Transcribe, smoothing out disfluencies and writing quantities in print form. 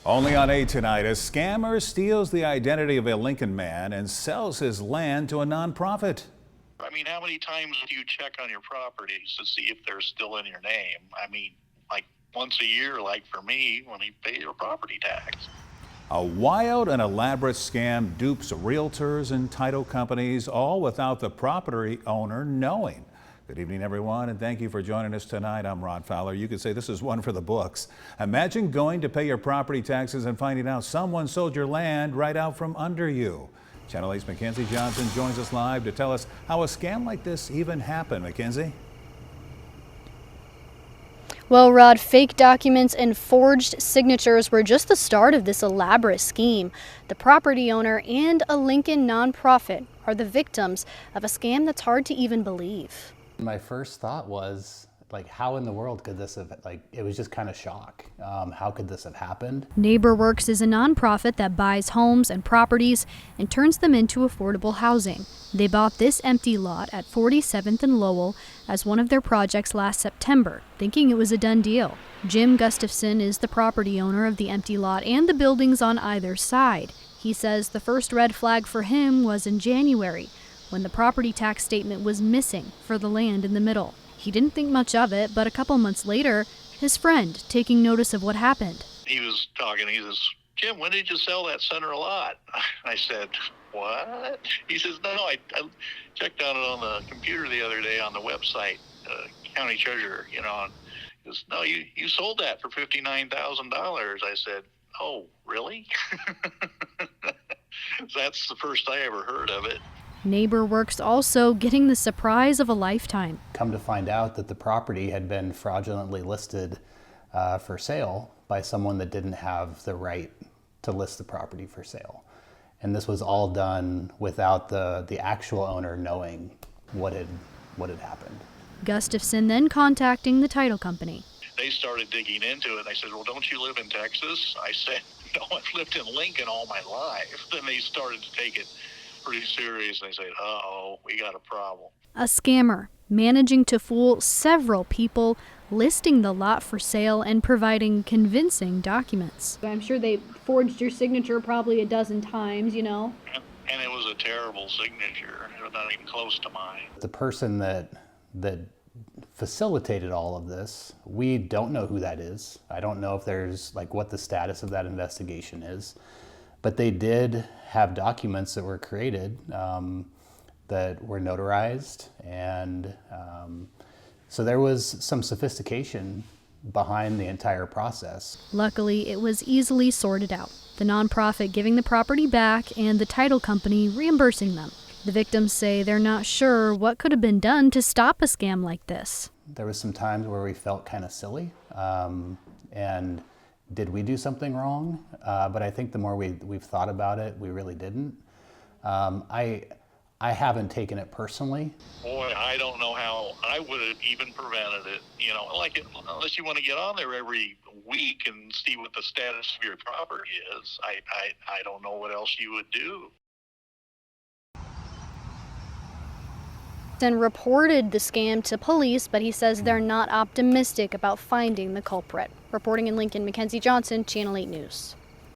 Only on 8 tonight, a scammer steals the identity of a Lincoln man and sells his land to a nonprofit. I mean, how many times do you check on your properties to see if they're still in your name? I mean, like once a year, like for me, when you pay your property tax. A wild and elaborate scam dupes realtors and title companies, all without the property owner knowing. Good evening, everyone, and thank you for joining us tonight. I'm Rod Fowler. You could say this is one for the books. Imagine going to pay your property taxes and finding out someone sold your land right out from under you. Channel 8's Mackenzie Johnson joins us live to tell us how a scam like this even happened. Mackenzie? Well, Rod, fake documents and forged signatures were just the start of this elaborate scheme. The property owner and a Lincoln nonprofit are the victims of a scam that's hard to even believe. My first thought was, like, how in the world could this have, it was just kind of shock. How could this have happened? NeighborWorks is a nonprofit that buys homes and properties and turns them into affordable housing. They bought this empty lot at 47th and Lowell as one of their projects last September, thinking it was a done deal. Jim-Gustafson is the property owner of the empty lot and the buildings on either side. He says the first red flag for him was in January, when the property tax statement was missing for the land in the middle. He didn't think much of it, but a couple months later, his friend, taking notice of what happened. He was talking, he says, "Jim, when did you sell that center lot?" I said, "What?" He says, "No, I checked on it on the computer the other day on the website, county treasurer, you know." And he goes, "No, you sold that for $59,000. I said, "Oh, really?" That's the first I ever heard of it. NeighborWorks also getting the surprise of a lifetime. Come to find out that the property had been fraudulently listed for sale by someone that didn't have the right to list the property for sale. And this was all done without the actual owner knowing what had happened. Gustafson then contacting the title company. They started digging into it. I said, "Well, don't you live in Texas?" I said, "No, I've lived in Lincoln all my life." Then they started to take it pretty serious. They said, "Uh-oh, we got a problem." A scammer managing to fool several people, listing the lot for sale and providing convincing documents. I'm sure they forged your signature probably a dozen times, you know. And it was a terrible signature. It was not even close to mine. The person that facilitated all of this, we don't know who that is. I don't know if there's, what the status of that investigation is. But they did have documents that were created that were notarized, and so there was some sophistication behind the entire process. Luckily, it was easily sorted out. The nonprofit giving the property back and the title company reimbursing them. The victims say they're not sure what could have been done to stop a scam like this. There was some times where we felt kind of silly, and did we do something wrong? But I think the more we've thought about it, we really didn't. I haven't taken it personally. Boy, I don't know how I would have even prevented it. You know, unless you want to get on there every week and see what the status of your property is. I don't know what else you would do. And reported the scam to police, but he says they're not optimistic about finding the culprit. Reporting in Lincoln, Mackenzie Johnson, Channel 8 News.